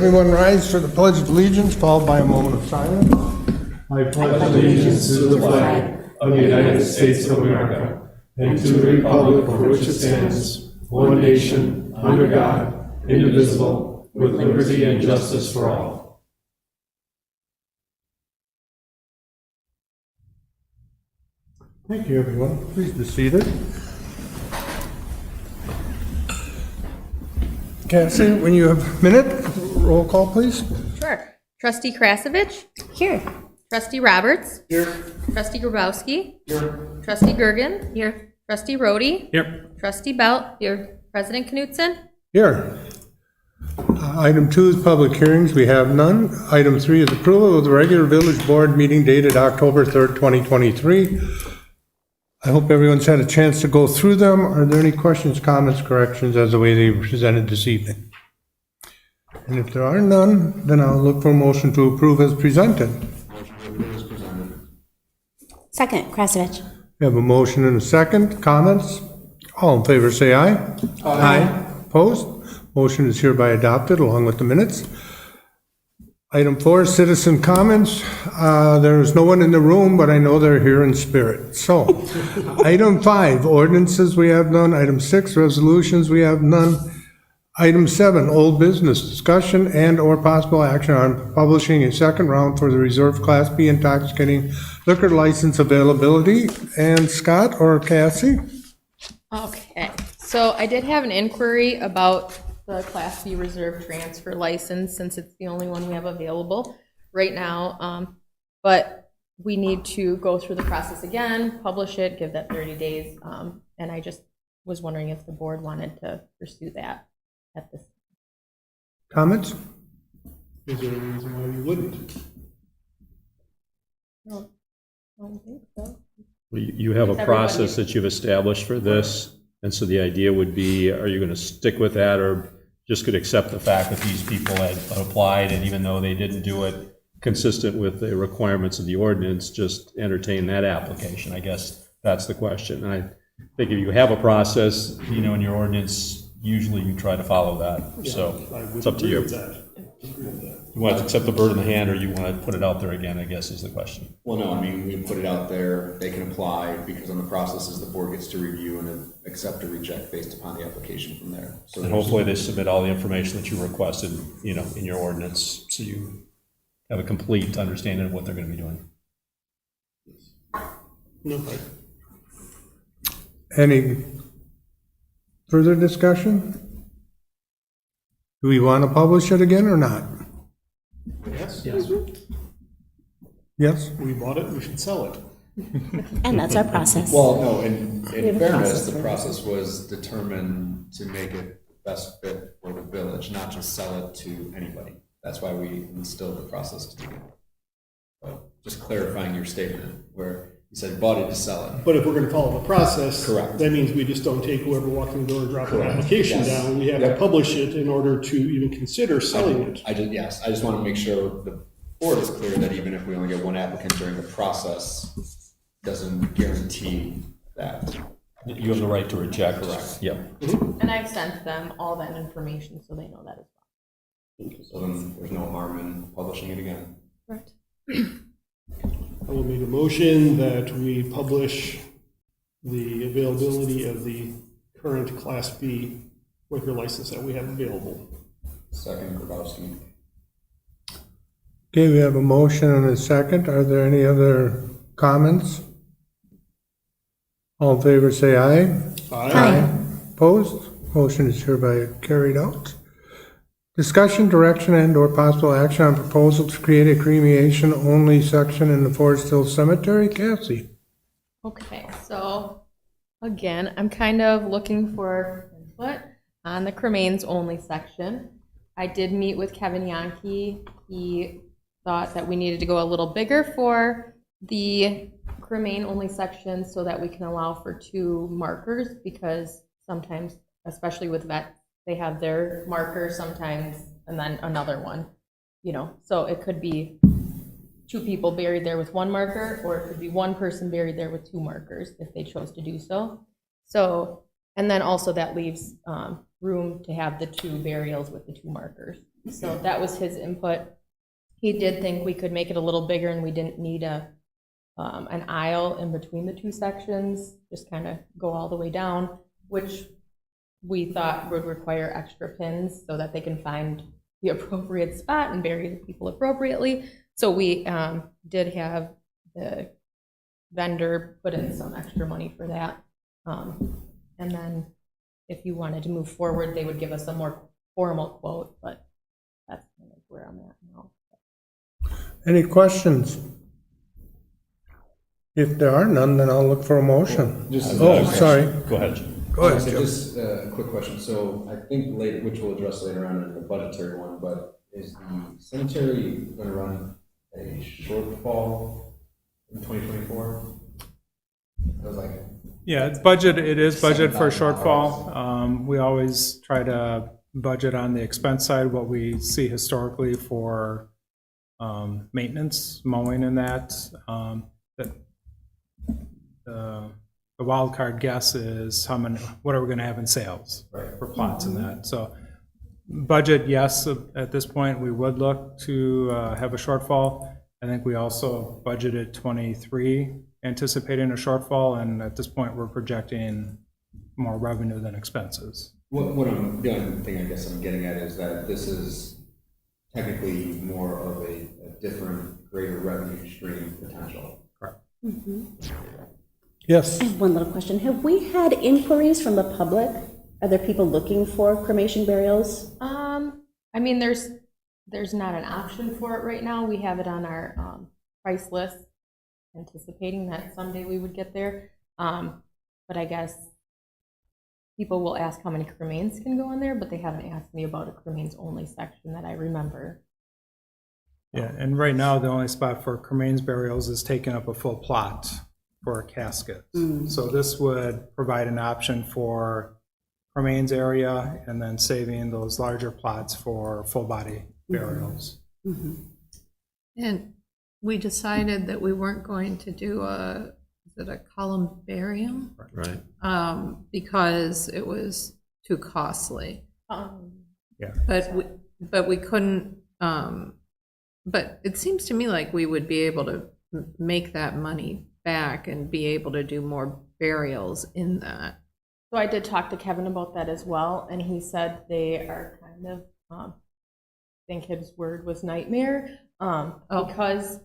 Everyone rise for the Pledge of Allegiance, followed by a moment of silence. I pledge allegiance to the flag of the United States of America and to the republic for which it stands, one nation, under God, indivisible, with liberty and justice for all. Thank you, everyone. Please be seated. Cassie, when you have a minute, roll call, please. Sure. Trustee Krasovich? Here. Trustee Roberts? Here. Trustee Grabowski? Here. Trustee Gergen? Here. Trustee Rhodey? Here. Trustee Belt? Here. President Knutson? Here. Item 2 is public hearings. We have none. Item 3 is approval of the regular village board meeting dated October 3rd, 2023. I hope everyone's had a chance to go through them. Are there any questions, comments, corrections as the way they were presented this evening? And if there are none, then I'll look for a motion to approve as presented. Second, Krasovich. We have a motion and a second. Comments? All in favor say aye. Aye. Opposed? Motion is hereby adopted along with the minutes. Item 4, citizen comments. There is no one in the room, but I know they're here in spirit. So, item 5, ordinances, we have none. Item 6, resolutions, we have none. Item 7, old business, discussion and/or possible action on publishing a second round for the reserve Class B intoxicating liquor license availability. And Scott or Cassie? Okay. So I did have an inquiry about the Class B reserve transfer license, since it's the only one we have available right now. But we need to go through the process again, publish it, give that 30 days. And I just was wondering if the board wanted to pursue that at this. Comments? Is there a reason why you wouldn't? No, I don't think so. Well, you have a process that you've established for this, and so the idea would be, are you going to stick with that, or just could accept the fact that these people had applied, and even though they didn't do it consistent with the requirements of the ordinance, just entertain that application? I guess that's the question. And I think if you have a process, you know, in your ordinance, usually you try to follow that. So it's up to you. You want to accept the bird in the hand, or you want to put it out there again, I guess is the question. Well, no, I mean, we put it out there, they can apply, because on the processes, the board gets to review and accept or reject based upon the application from there. So And hopefully they submit all the information that you requested, you know, in your ordinance, so you have a complete understanding of what they're going to be doing. Okay. Any further discussion? Do we want to publish it again or not? Yes. Yes? We bought it, we should sell it. And that's our process. Well, no, in We have a fairness, process the for it. process was determined to make it the best fit for the village, not just sell it to anybody. That's why we instilled the process to begin with. So just clarifying your statement, where you said bought it to sell it. But if we're gonna follow the process. Correct. That means we just don't take whoever walks in the door and drop an Correct. application Yes. down. We have to Yep. publish it in order to even consider selling it. I just want to make sure the board is clear that even if we only get one applicant during the process, doesn't guarantee that. You have the right to reject. Correct. Yeah. And I've sent them all that information, so they know that as well. So then there's no harm in publishing it again. Correct. I will make a motion that we publish the availability of the current Class B liquor license that we have available. Second, Grabowski. Okay, we have a motion and a second. Are there any other comments? All in favor say aye. Aye. Opposed? Motion is hereby carried out. Discussion, direction, and/or possible action on proposal to create a cremation-only section in the Forest Hill Cemetery. Cassie? Okay, so again, I'm kind of looking for input on the cremains only section. I did meet with Kevin Yankee. He thought that we needed to go a little bigger for the cremain only section so that we can allow for 2 markers, because sometimes, especially with vets, they have their marker sometimes and then another one, you know, so it could be 2 people buried there with 1 marker, or it could be 1 person buried there with 2 markers if they chose to do so. So, and then also that leaves room to have the 2 burials with the 2 markers. So that was his input. He did think we could make it a little bigger and we didn't need an aisle in between the two sections, just kind of go all the way down, which we thought would require extra pins so that they can find the appropriate spot and bury the people appropriately. So we did have the vendor put in some extra money for that. And then if you wanted to move forward, they would give us a more formal quote, but that's kind of where I'm at now. Any questions? If there are none, then I'll look for a motion. Oh, sorry. Go ahead, Jim. Go ahead, So Joe. just a quick question. So I think later, which we'll address later on in the budgetary one, but is the cemetery going to run a shortfall in 2024? I was like, Yeah, it's budget, it is budget for a $7,000. shortfall. We always try to budget on the expense side, what we see historically for maintenance, mowing and that. The wild card guess is what are we gonna have in sales for plots and that. So budget, yes, at this point, we would look to have a shortfall. I think we also budgeted 23, anticipating a shortfall, and at this point, we're projecting more revenue than expenses. the only thing I guess I'm getting at is that this is technically more of a different, greater revenue stream potential. Yes. I have one little question. Have we had inquiries from the public? Are there people looking for cremation burials? I mean, there's not an option for it right now. We have it on our price list, anticipating that someday we would get there. But I guess people will ask how many cremains can go in there, but they haven't asked me about a cremains only section that I remember. Yeah, and right now, the only spot for cremains burials is taking up a full plot for a casket. So this would provide an option for remains area and then saving those larger plots for full body burials. And we decided that we weren't going to do a columbarium? Right. Because it was too costly. Yeah. But we couldn't, but it seems to me like we would be able to make that money back and be able to do more burials in that. So I did talk to Kevin about that as well, and he said they are kind of, I think his word was nightmare, because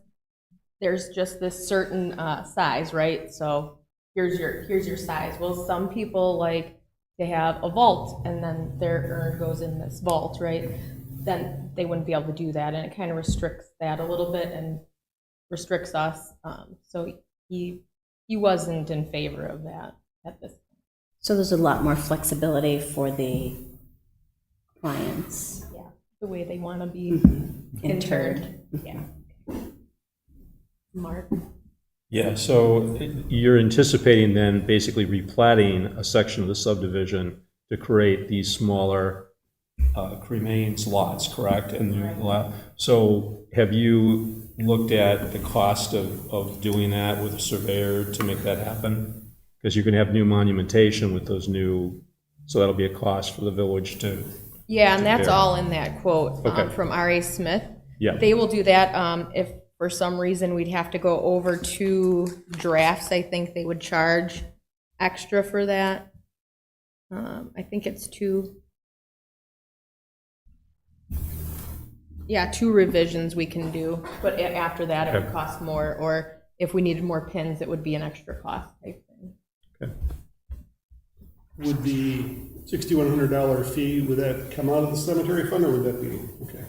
there's just this certain size, right? So here's your size. Well, some people like to have a vault, and then their urn goes in this vault, right? Then they wouldn't be able to do that, and it kind of restricts that a little bit and restricts us. So he wasn't in favor of that at this point. So there's a lot more flexibility for the clients. Yeah, the way they want to be interred. Yeah. Mark? Yeah, so you're anticipating then basically replatting a section of the subdivision to create these smaller cremains lots, correct? And so have you looked at the cost of doing that with a surveyor to make that happen? Because you're going to have new monumentation with those new, so that'll be a cost for the village to. Yeah, and that's Yeah. all in that quote Okay. from R.A. Smith. Yeah. They will do that if for some reason we'd have to go over 2 drafts. I think they would charge extra for that. I think it's 2. Yeah, 2 revisions we can do, but after that it would Okay. cost more, or if we needed more pins, it would be an extra cost type thing. Okay. Would the $6,100 fee, would that come out of the cemetery fund, or would that be, okay?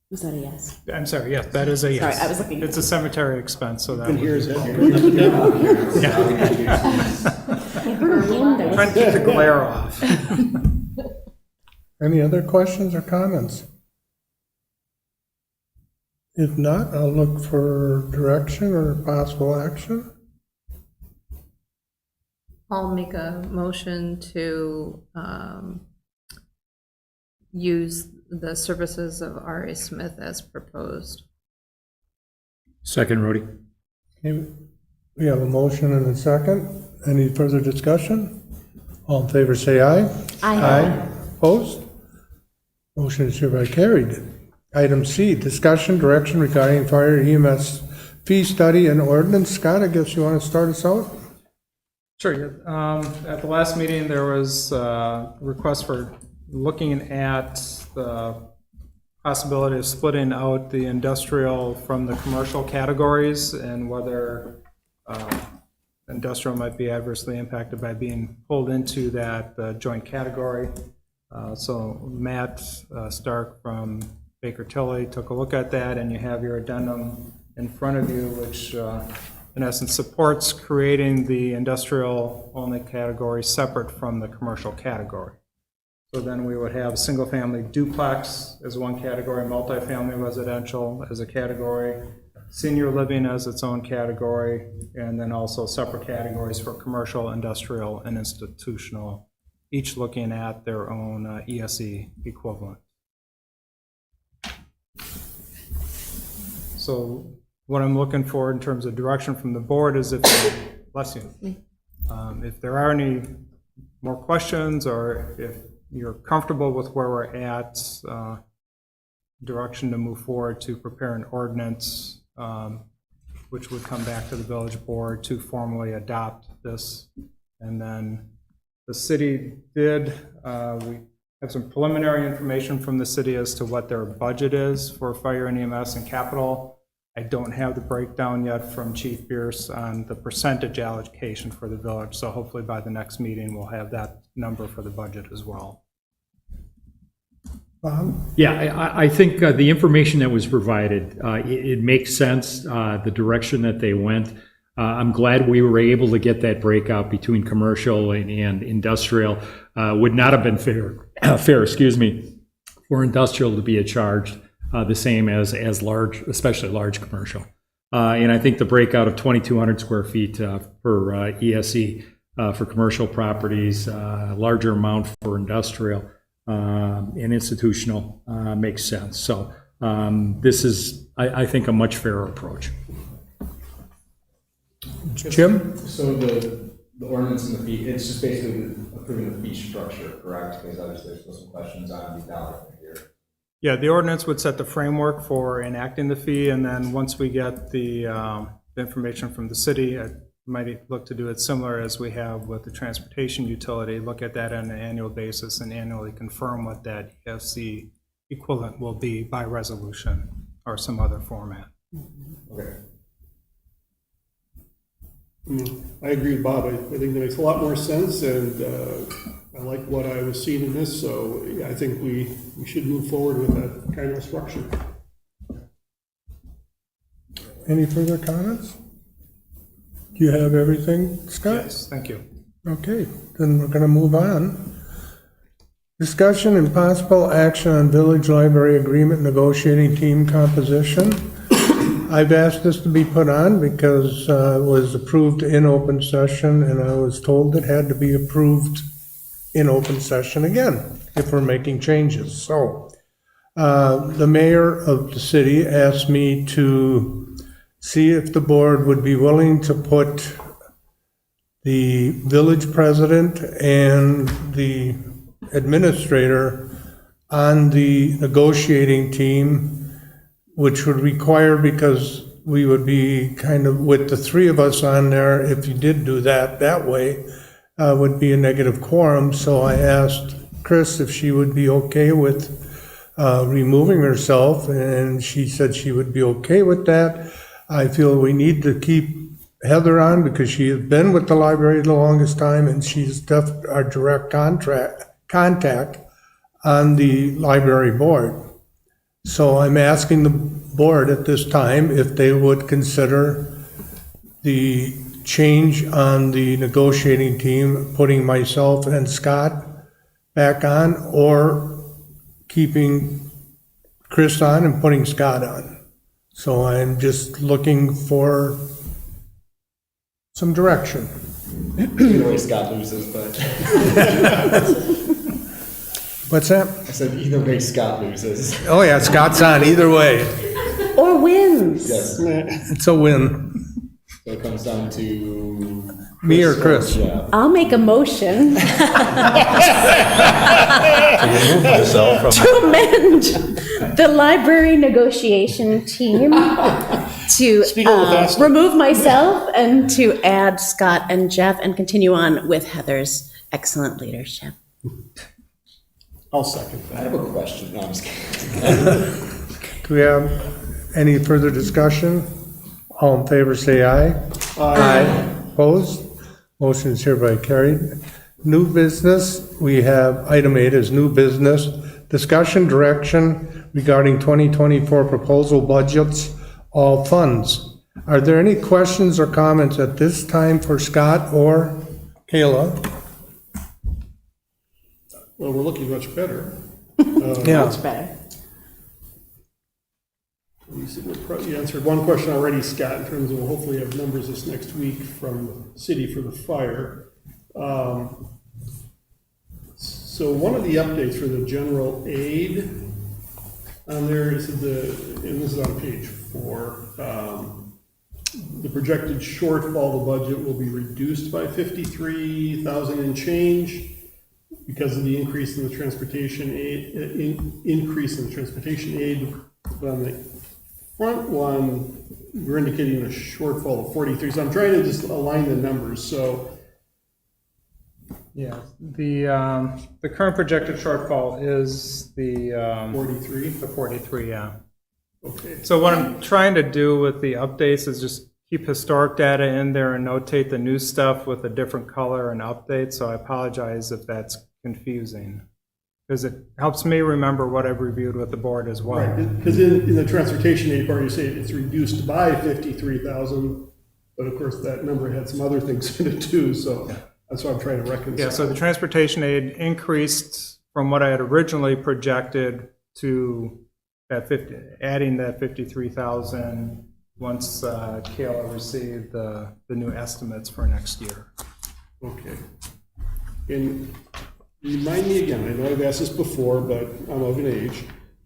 Was that a yes? I'm sorry, yes, that is a yes. Sorry, I was looking- It's a cemetery expense, so that And would. here's it. I heard a wind. I was- Trying to keep the glare off. Any other questions or comments? If not, I'll look for direction or possible action. I'll make a motion to use the services of R.A. Smith as proposed. Second, Rhodey. Okay, we have a motion and a second. Any further discussion? All in favor, say aye. Aye. Opposed? Motion is hereby carried. Item C, discussion, direction regarding fire EMS fee study and ordinance. Scott, I guess you want to start us out? Sure. Yeah. At the last meeting, there was a request for looking at the possibility of splitting out the industrial from the commercial categories and whether industrial might be adversely impacted by being pulled into that joint category. So Matt Stark from Baker Tilly took a look at that, and you have your addendum in front of you, which in essence supports creating the industrial-only category separate from the commercial category. So then we would have single-family duplex as one category, multifamily residential as a category, senior living as its own category, and then also separate categories for commercial, industrial, and institutional, each looking at their own ESE equivalent. So what I'm looking for in terms of direction from the board is if, bless you, if there are any more questions or if you're comfortable with where we're at, direction to move forward to prepare an ordinance, which would come back to the village board to formally adopt this. And then the city did, we have some preliminary information from the city as to what their budget is for fire and EMS and capital. I don't have the breakdown yet from Chief Bierce on the percentage allocation for the village, so hopefully by the next meeting we'll have that number for the budget as well. Yeah, I think the information that was provided, it makes sense, the direction that they went. I'm glad we were able to get that breakout between commercial and industrial. Would not have been fair, for industrial to be charged the same as large, especially large commercial. And I think the breakout of 2,200 square feet for ESE for commercial properties, larger amount for industrial and institutional makes sense. So this is, I think, a much fairer approach. Jim? So the ordinance and the fee, it's just basically approving the fee structure, correct? Because obviously there's still some questions on the dollar figure. Yeah, the ordinance would set the framework for enacting the fee, and then once we get the information from the city, I might look to do it similar as we have with the transportation utility, look at that on an annual basis and annually confirm what that ESC equivalent will be by resolution or some other format. Okay. I agree with Bob. I think that makes a lot more sense, and I like what I was seeing in this, so yeah, I think we should move forward with that kind of structure. Any further comments? Do you have everything, Scott? Yes, thank you. Okay, then we're going to move on. Discussion and possible action on village library agreement negotiating team composition. I've asked this to be put on because it was approved in open session, and I was told it had to be approved in open session again if we're making changes. So the mayor of the city asked me to see if the board would be willing to put the village president and the administrator on the negotiating team, which would require, because we would be kind of with the three of us on there, if you did do that way, would be a negative quorum. So I asked Chris if she would be okay with removing herself, and she said she would be okay with that. I feel we need to keep Heather on because she has been with the library the longest time, and she's our direct contact on the library board. So I'm asking the board at this time if they would consider the change on the negotiating team, putting myself and Scott back on, or keeping Chris on and putting Scott on. So I'm just looking for some direction. Either way, Scott loses, but What's that? I said either way, Scott loses. Oh yeah, Scott's on either way. Or wins. Yes. It's a win. So it comes down to. Me or Chris? Yeah. I'll make a motion to amend the library negotiation team to remove myself and to add Scott and Jeff and continue on with Heather's excellent leadership. I'll second I that. have a question. No, I'm just kidding. Do we have any further discussion? All in favor, say aye. Aye. Opposed? Motion is hereby carried. New business, we have item 8 is new business. Discussion direction regarding 2024 proposal budgets, all funds. Are there any questions or comments at this time for Scott or Kayla? Well, we're looking much better. Yeah. Better. You answered one question already, Scott, in terms of we'll hopefully have numbers this next week from the city for the fire. So one of the updates for the general aid on there is and this is on page 4, the projected shortfall of the budget will be reduced by 53,000 and change because of the increase in the transportation aid, But on the front one, we're indicating a shortfall of 43. So I'm trying to just align the numbers. So Yeah, the current projected shortfall is the 43. 43, yeah. Okay. So what I'm trying to do with the updates is just keep historic data in there and notate the new stuff with a different color and update, so I apologize if that's confusing, because it helps me remember what I've reviewed with the board as well. Right, because in the transportation aid part, you say it's reduced by 53,000, but of course that number had some other things in it too, so that's what I'm trying to reconcile. Yeah, so the transportation aid increased from what I had originally projected to that adding that 53,000 once Kayla received the new estimates for next year. Okay. And remind me again, I know I've asked this before, but I'm of an age.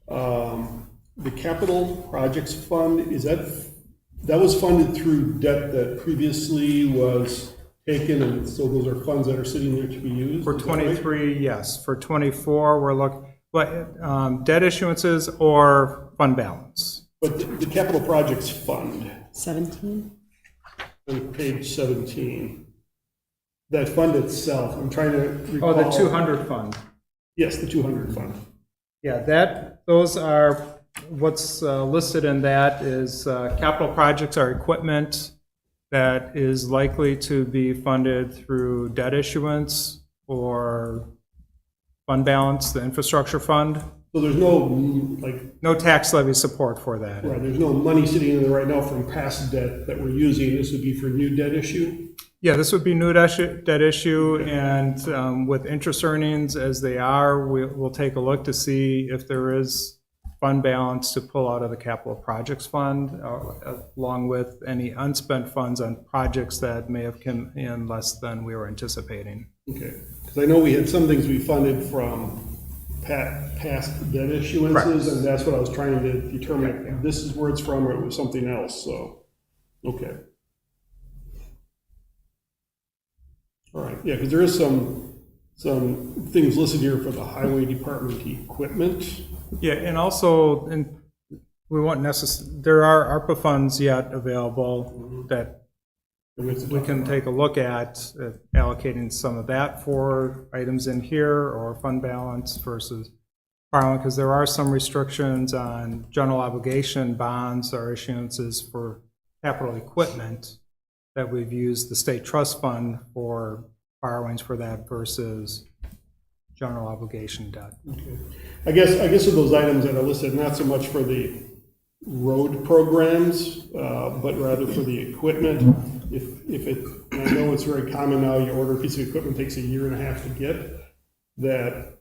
The capital projects fund, that was funded through debt that previously was taken, and so those are funds that are sitting there to be used? For is that right? 23, yes. For 24, we're looking, debt issuances or fund balance. But the capital projects fund, 17? on page 17, that fund itself, I'm trying to recall. Oh, the 200 fund. Yes, the 200 fund. Yeah, those are, what's listed in that is capital projects are equipment that is likely to be funded through debt issuance or fund balance, the infrastructure fund. So there's no, No tax levy support for that. right, there's no money sitting in there right now from past debt that we're using. This would be for new debt issue? Yeah, this would be new debt issue, and with interest earnings as they are, we'll take a look to see if there is fund balance to pull out of the capital projects fund, along with any unspent funds on projects that may have come in less than we were anticipating. Okay, because I know we had some things we funded from past debt issuances, Correct. and that's what I was trying to determine, if this is where it's from or it was something else, so, okay. All right, yeah, because there is some things listed here for the highway department equipment. Yeah, and also, we won't there are ARPA funds yet available that we can take a look at allocating some of that for items in here or fund balance versus borrowing, because there are some restrictions on general obligation bonds or issuances for capital equipment that we've used the state trust fund for borrowings for that versus general obligation debt. Okay. I guess of those items that are listed, not so much for the road programs, but rather for the equipment. And I know it's very common now, you order a piece of equipment, takes a year and a half to get, that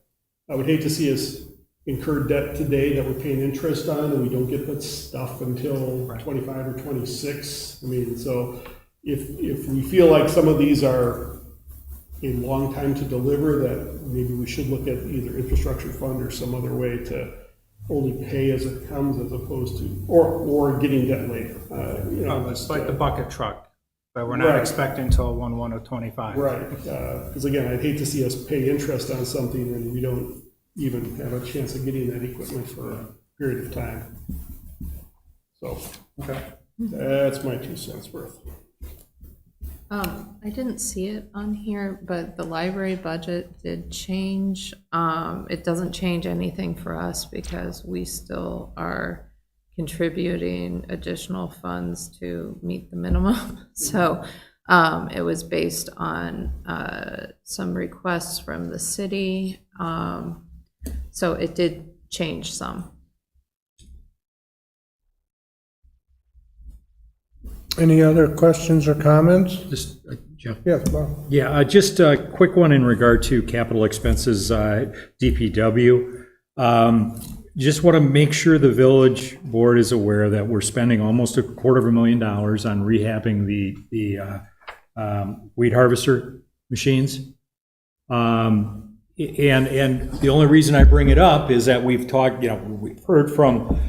I would hate to see us incur debt today that we're paying interest on, and we don't get that stuff until 25 or 26. I mean, so if we feel like some of these are a long time to deliver, that maybe we should look at either infrastructure fund or some other way to only pay as it comes, as opposed to, or getting debt later. It's like the bucket truck. but we're not Right. expecting till 1/1 of '25. Right, because again, I'd hate to see us pay interest on something and we don't even have a chance of getting that equipment for a period of time. So, that's my 2 cents worth. I didn't see it on here, but the library budget did change. It doesn't change anything for us because we still are contributing additional funds to meet the minimum. So it was based on some requests from the city. So it did change some. Any other questions or comments? Just, Jeff? Yes, Bob. Yeah, just a quick one in regard to capital expenses, DPW. Just want to make sure the village board is aware that we're spending almost $250,000 on rehabbing the weed harvester machines. And the only reason I bring it up is that we've talked, we've heard from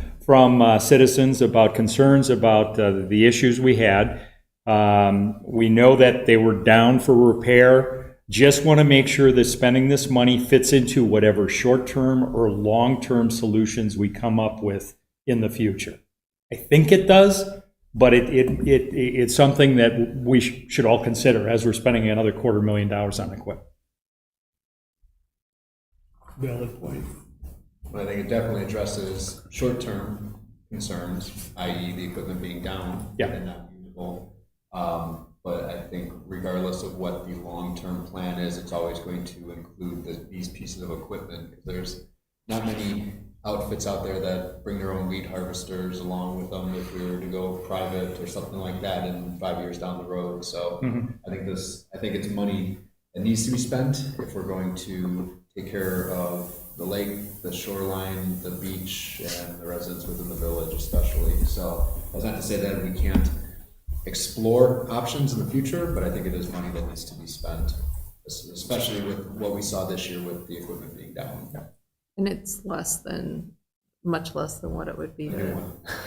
citizens about concerns about the issues we had. We know that they were down for repair. Just want to make sure that spending this money fits into whatever short-term or long-term solutions we come up with in the future. I think it does, but it's something that we should all consider as we're spending another $250,000 on equipment. Valid point. But I think it definitely addresses short-term concerns, i.e. the equipment being down Yeah. and not usable. But I think regardless of what the long-term plan is, it's always going to include these pieces of equipment. There's not many outfits out there that bring their own weed harvesters along with them if we were to go private or something like that in 5 years down the road. So I think it's money that needs to be spent if we're going to take care of the lake, the shoreline, the beach, and the residents within the village especially. So that's not to say that we can't explore options in the future, but I think it is money that needs to be spent, especially with what we saw this year with the equipment being down. And it's much less than what it would be to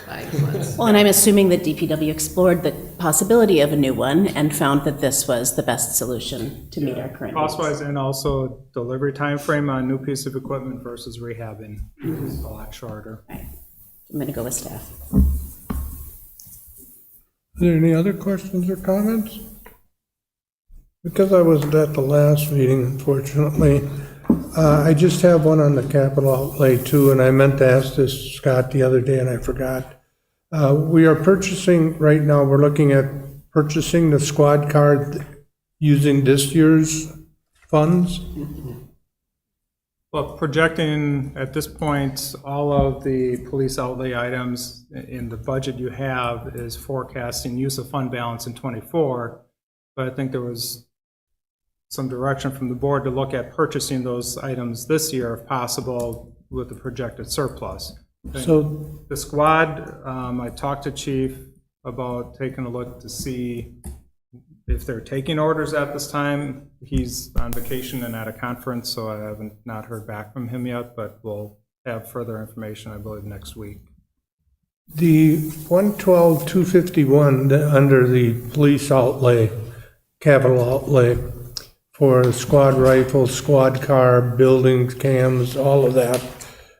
buy ones. Well, and I'm assuming that DPW explored the possibility of a new one and found that this was the best solution to meet our current needs. Cost-wise, and also delivery time frame on new piece of equipment versus rehabbing is a lot shorter. Right. I'm going to go with staff. Are there any other questions or comments? Because I wasn't at the last meeting, unfortunately, I just have one on the capital outlay too, and I meant to ask this Scott the other day and I forgot. We are purchasing, right now, we're looking at purchasing the squad car using this year's funds. Well, projecting at this point, all of the police outlay items in the budget you have is forecasting use of fund balance in '24, but I think there was some direction from the board to look at purchasing those items this year if possible with the projected surplus. So, The squad, I talked to Chief about taking a look to see if they're taking orders at this time. He's on vacation and at a conference, so I haven't not heard back from him yet, but we'll have further information, I believe, next week. the 112,251 under the police outlay, capital outlay, for squad rifle, squad car, buildings, cams, all of that,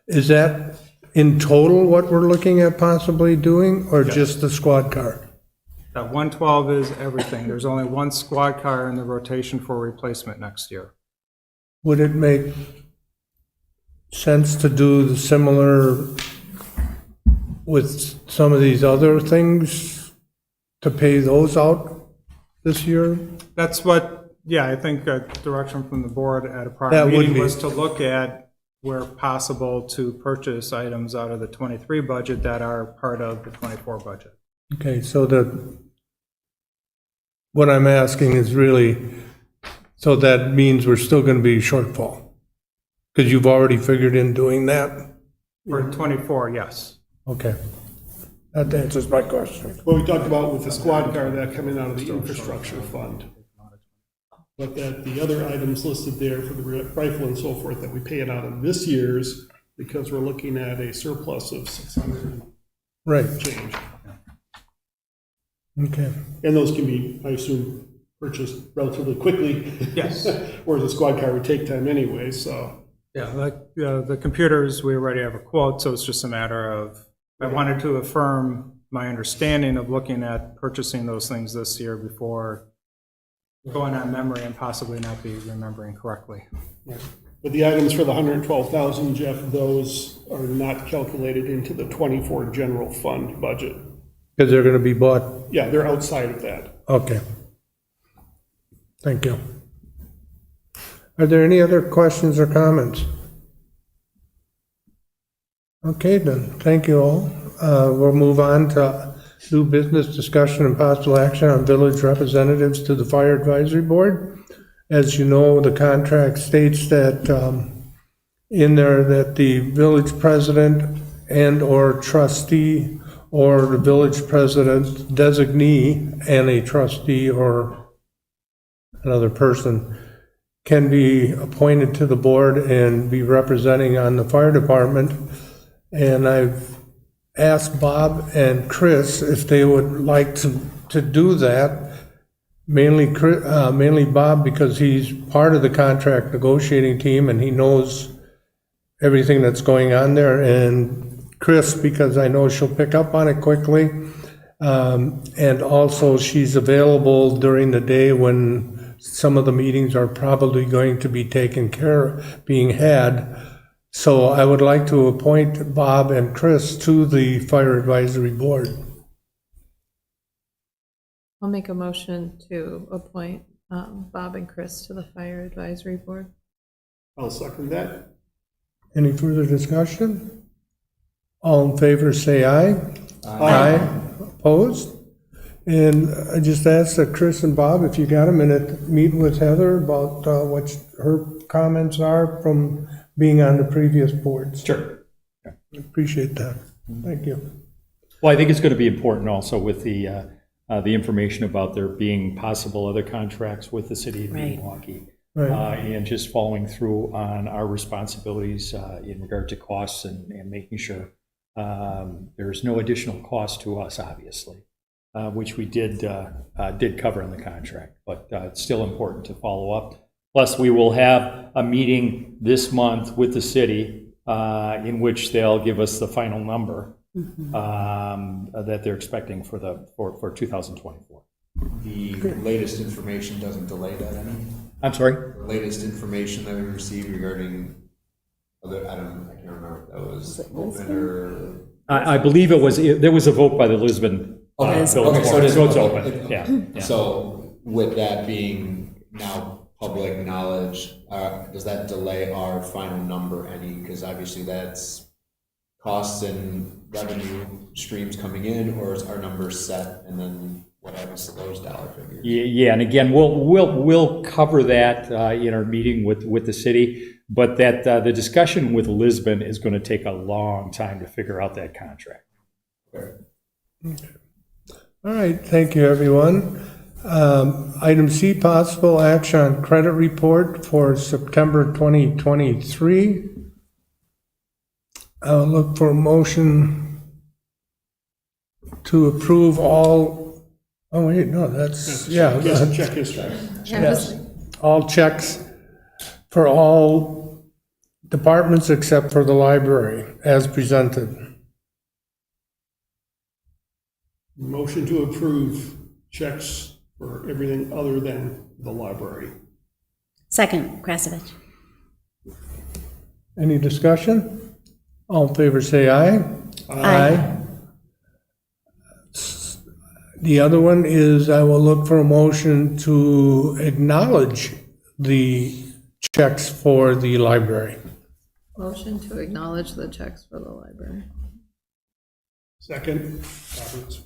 is that in total what we're looking at possibly doing, or just the squad car? That 112 is everything. There's only one squad car in the rotation for replacement next year. Would it make sense to do the similar with some of these other things, to pay those out this year? That's what, yeah, I think a direction from the board at a That prior would meeting be- was to look at where possible to purchase items out of the '23 budget that are part of the '24 budget. Okay, so what I'm asking is really, so that means we're still going to be shortfall? Because you've already figured in doing that? For '24, yes. Okay. That answers my question. What we talked about with the squad car, that coming out of the infrastructure fund. But that the other items listed there for the rifle and so forth, that we pay it out of this year's, because we're looking at a surplus of 600 Right. and change. Okay. And those can be, I assume, purchased relatively quickly. Yes. Whereas a squad car would take time anyway, so. Yeah, the computers, we already have a quote, so it's just a matter of, I wanted to affirm my understanding of looking at purchasing those things this year before going on memory and possibly not be remembering correctly. But the items for the 112,000, Jeff, those are not calculated into the 24 general fund budget. Because they're going to be bought, Yeah, they're outside of that. okay. Thank you. Are there any other questions or comments? Okay, then, thank you all. We'll move on to new business discussion and possible action on village representatives to the Fire Advisory Board. As you know, the contract states that in there that the village president and/or trustee or the village president designee and a trustee or another person can be appointed to the board and be representing on the fire department. And I've asked Bob and Chris if they would like to do that. Mainly Bob, because he's part of the contract negotiating team and he knows everything that's going on there. And Chris, because I know she'll pick up on it quickly. And also she's available during the day when some of the meetings are probably going to be taken care of, being had. So I would like to appoint Bob and Chris to the Fire Advisory Board. I'll make a motion to appoint Bob and Chris to the Fire Advisory Board. I'll second that. Any further discussion? All in favor, say aye. Aye. Opposed? And I just asked that Chris and Bob, if you got a minute, meet with Heather about what her comments are from being on the previous boards. Sure. Appreciate that. Thank you. Well, I think it's going to be important also with the information about there being possible other contracts with the city of Right. Milwaukee. Right. And just following through on our responsibilities in regard to costs and making sure there's no additional cost to us, obviously, which we did cover in the contract, but it's still important to follow up. Plus, we will have a meeting this month with the city in which they'll give us the final number that they're expecting for 2024. The latest information doesn't delay that any? I'm sorry? The latest information that we received regarding other, I can't remember if that was open or. I believe there was a vote by the Lisbon Okay, Village okay, so Board, it is so it's public. open, yeah. So with that being now public knowledge, does that delay our final number any? Because obviously that's costs and revenue streams coming in, or is our number set and then what happens to those dollar figures? Yeah, and again, we'll cover that in our meeting with the city, but that the discussion with Lisbon is going to take a long time to figure out that contract. Okay. All right, thank you, everyone. Item C, possible action on credit report for September 2023. I'll look for a motion to approve all, oh wait, no, that's, yeah. Yes, check history. Yes, all checks for all departments except for the library as presented. Motion to approve checks for everything other than the library. Second, Krasovich. Any discussion? All in favor, say aye. Aye. The other one is I will look for a motion to acknowledge the checks for the library. Motion to acknowledge the checks for the library. Second, Roberts.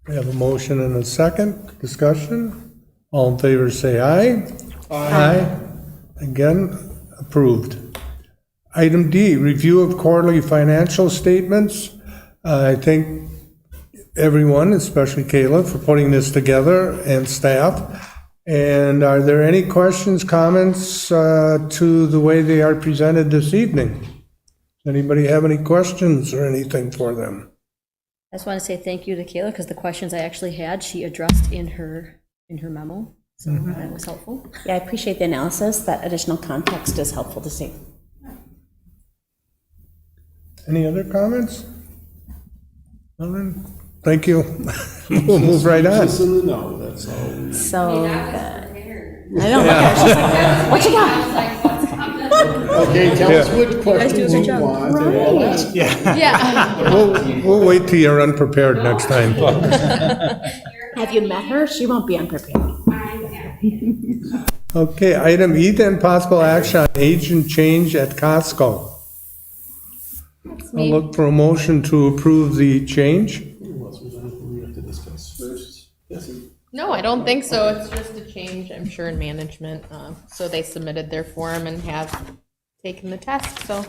We have a motion and a second. Discussion? All in favor, say aye. Aye. Again, approved. Item D, review of quarterly financial statements. I thank everyone, especially Kayla, for putting this together and staff. And are there any questions, comments to the way they are presented this evening? Does anybody have any questions or anything for them? I just want to say thank you to Kayla, because the questions I actually had, she addressed in her memo, so that was helpful. Yeah, I appreciate the analysis. That additional context is helpful to see. Any other comments? Ellen? Thank you. We'll move right on. Just in the know, that's all. So good. I know, look at her, she's like, what you got? Okay, tell us what do a questions good you job. want, and we'll ask. Yeah. We'll wait till you're unprepared next time. Have you met her? She won't be unprepared. Okay, item E then, possible action on agent change at Costco. I'll look for a motion to approve the change. Unless there's anything we have to discuss first. Yes, No, I don't think so. It's just a change, I'm sure, in management. So they submitted their form and have taken the test, so.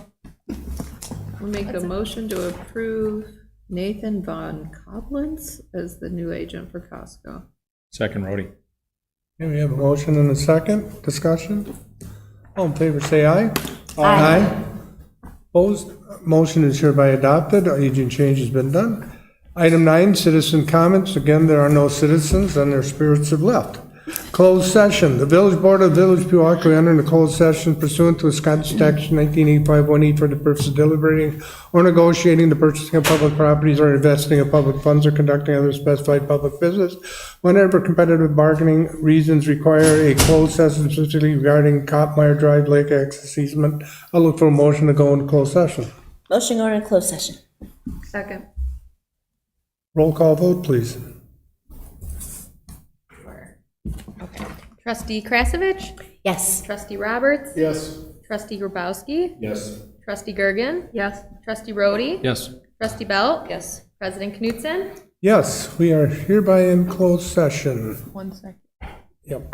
We'll make a motion to approve Nathan Von Koblenz as the new agent for Costco. Second, Rhodey. Okay, we have a motion and a second. Discussion? All in favor, say aye. Aye. Opposed? Motion is hereby adopted. Agent change has been done. Item 9, citizen comments. Again, there are no citizens and their spirits have left. Closed session. The Village Board of Village Pewaukee will enter into closed session pursuant to Wisconsin Statute 1985-1E for the purpose of deliberating or negotiating the purchasing of public properties or investing of public funds or conducting other specified public business. Whenever competitive bargaining reasons require a closed session specifically regarding Kopmeyer Drive Lake access easement, I'll look for a motion to go into closed session. Motion going to closed session. Second. Roll call vote, please. Okay. Trustee Krasovich? Yes. Trustee Roberts? Yes. Trustee Grabowski? Yes. Trustee Gergen? Yes. Trustee Rhodey? Yes. Trustee Belt? Yes. President Knutson? Yes, we are hereby in closed session. 1 second. Yep.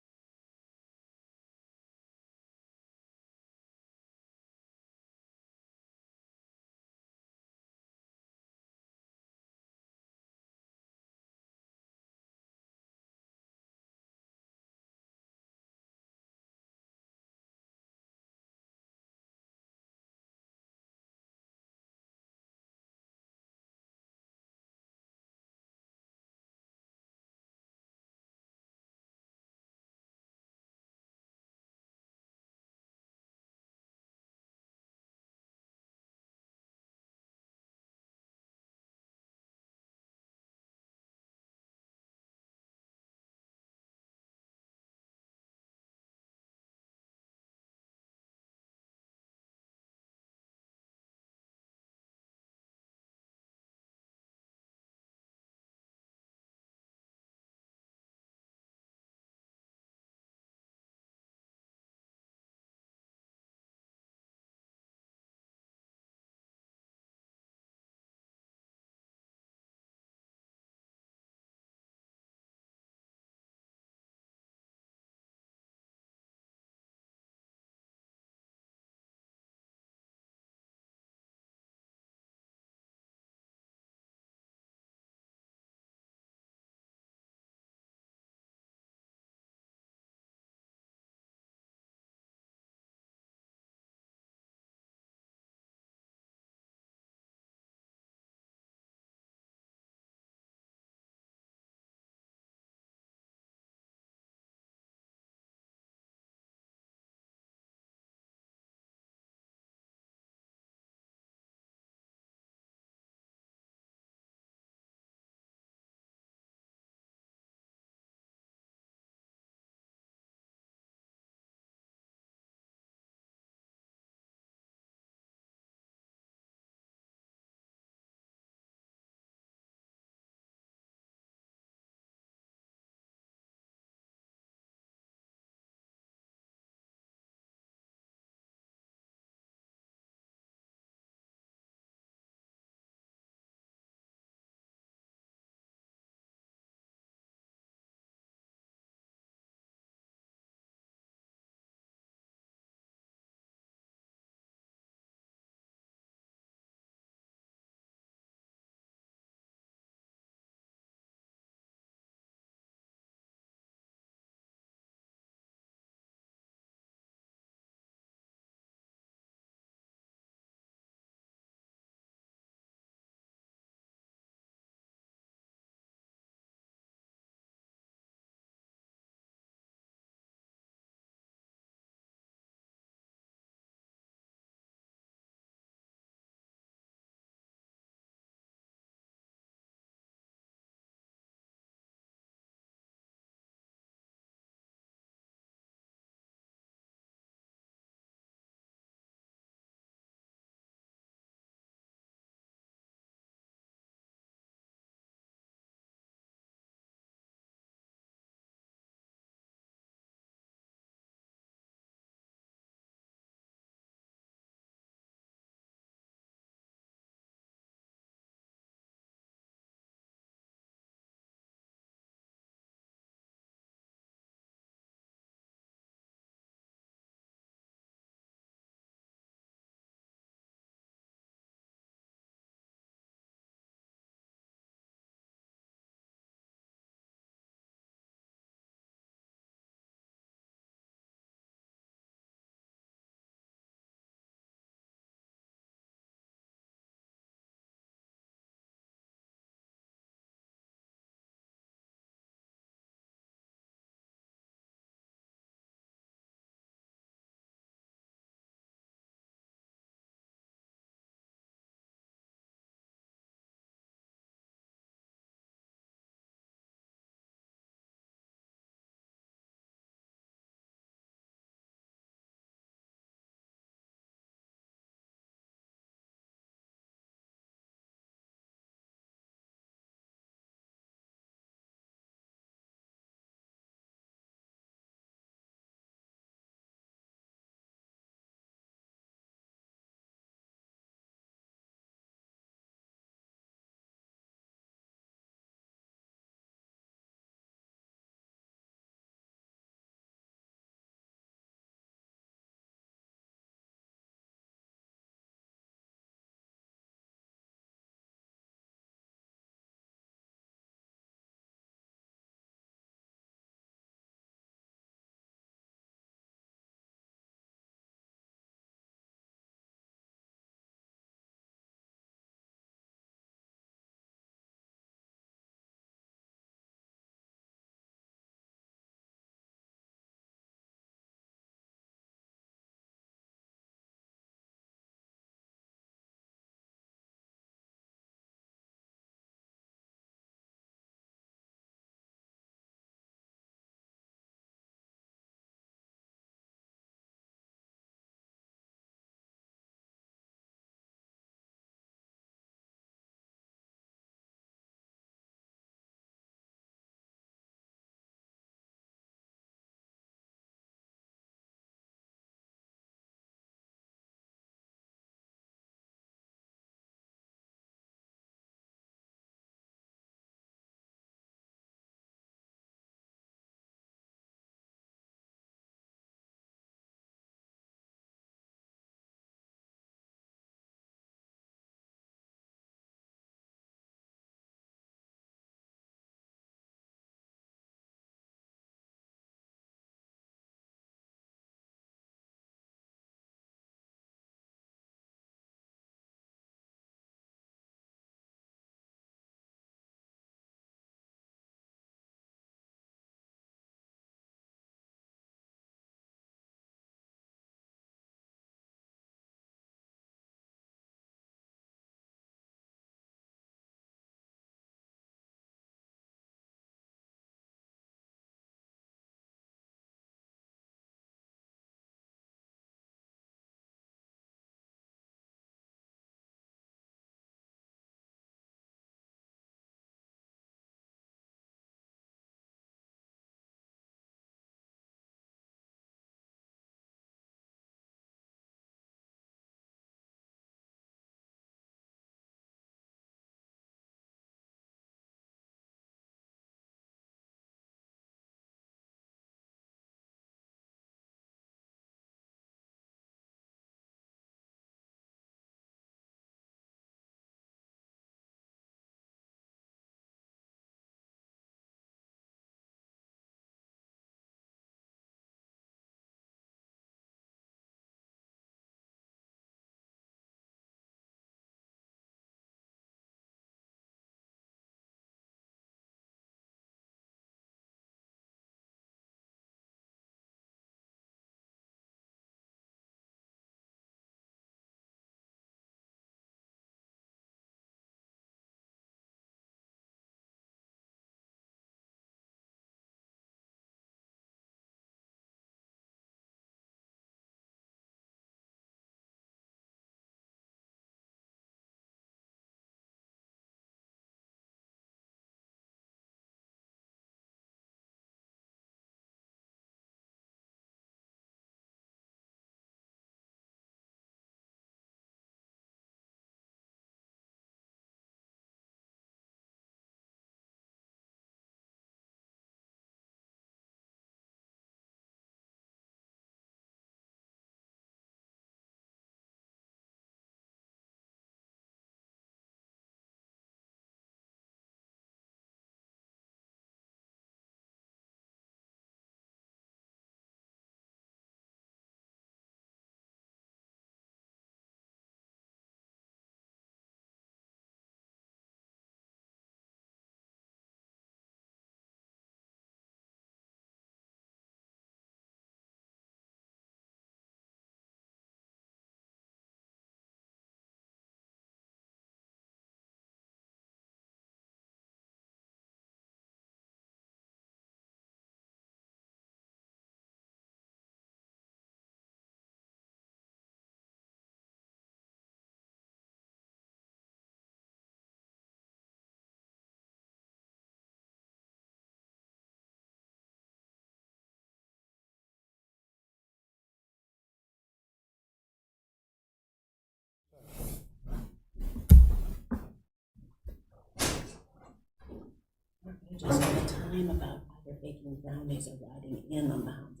just all the time about either baking brownies or riding in on the hounds.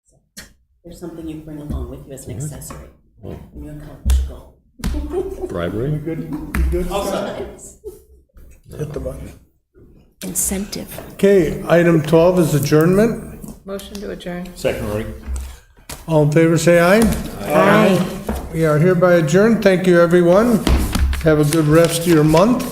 So there's something you bring along with you as an accessory when you accomplish a goal. Bribery? Good? Hit the button. Incentive. Okay, item 12 is adjournment. Motion to adjourn. Second, Rory. All in favor, say aye. Aye. We are hereby adjourned. Thank you, everyone. Have a good rest of your month.